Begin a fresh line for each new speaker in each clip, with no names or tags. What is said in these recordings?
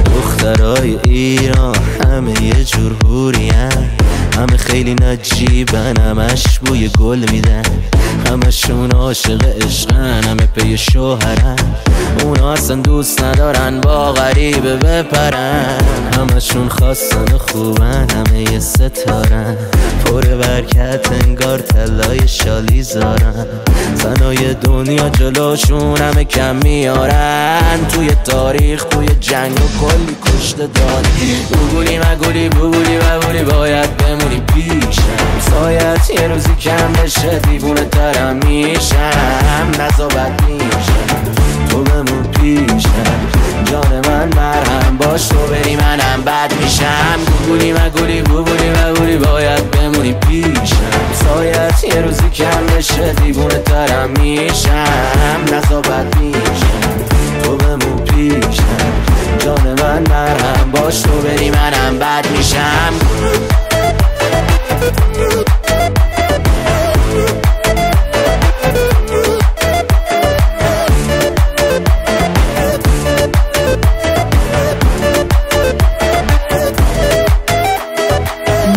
دخترای ایران همه یه جور حورین، همه خیلی نجیبن، همش بوی گل میدن، همشون عاشق عشقن، همه پی شوهرن، اونا اصلا دوست ندارن با غریبه بپرن، همشون خواستن و خوبن، همه یه ستارن، پر برکت انگار طلای شالی زارن، زنای دنیا جلوشون همه کم میارن، توی تاریخ توی جنگ و کلی کشته دادن. بوبولی مگولی بوبولی ببولی باید بمونی پیشم، سایت یه روزی کم بشه دیوونه ترم میشم، نزابت میشم تو بمون پیشم، جان من مرهم باش تو بری منم بد میشم. بوبولی مگولی بوبولی ببولی باید بمونی پیشم، سایت یه روزی کم بشه دیوونه ترم میشم، نزابت میشم تو بمون پیشم، جان من مرهم باش تو بری منم بد میشم.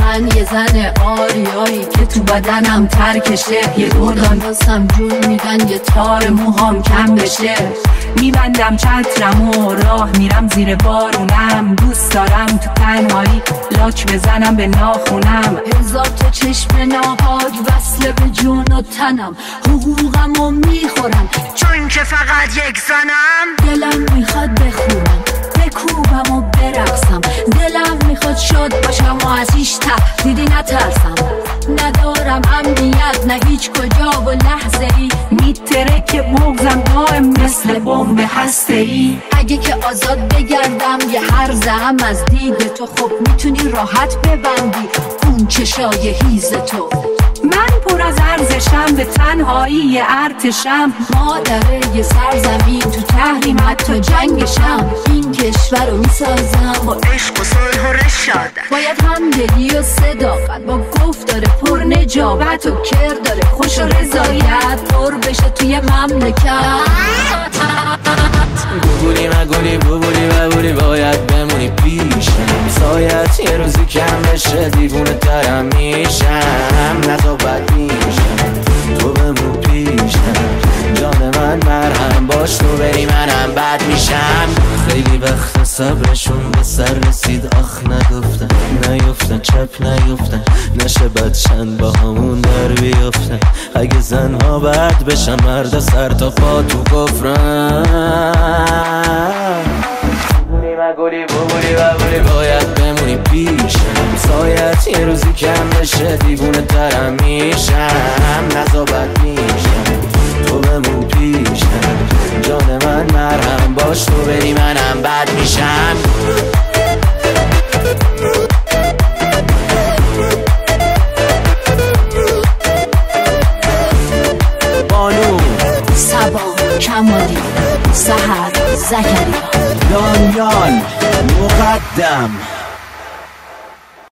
من یه زن آریایی که تو بدنم ترکشه، یه گردان واسم جون میدن یه تار موهام کم بشه، میبندم چترم و راه میرم زیر بارونم، دوست دارم تو تنهایی لاک بزنم به ناخونم، هزار تا چشم ناهاد وصله به جون و تنم، حقوقم رو میخورم چون که فقط یک زنم، دلم میخواد بخونم بکوبم و برقصم، دلم میخواد شاد باشم و از هیچ تهدیدی نترسم، ندارم امنیت نه هیچ کجا و لحظه ای، میترکه مغزم دائم مثل بمب هسته‌ای، اگه که آزاد بگردم یه هرزه هم از دید تو، خب میتونی راحت ببندی اون چشای هیز تو، من پر از ارزشم به تنهایی ارتشم، مادر یه سرزمین تو تحریم حتی جنگشم، این کشور رو میسازم با عشق و صلح و رشادت، باید همدلی و صداقت با گفتار پر نجابت و کردار خوش و رضایت پر بشه توی مملکت.
بوبولی مگولی بوبولی ببولی باید بمونی پیشم، سایت یه روزی کم بشه دیوونه ترم میشم، نزابت میشم تو بمون پیشم، جان من مرهم باش تو بری منم بد میشم. خیلی وقت صبرشون به سر رسید، آخ نگفتن نیفتن چپ نیفتن، نشه بدشن با همون در بیفتن، اگه زنها بد بشن مرد سر تا پا تو کفرن. بوبولی مگولی بوبولی ببولی باید بمونی پیشم، سایت یه روزی کم بشه دیوونه ترم میشم، نزابت میشم تو بمون پیشم، جان من مرهم باش تو بری منم بد میشم. بانو
صبا کمالی سحر زکریا
دانیال مقدم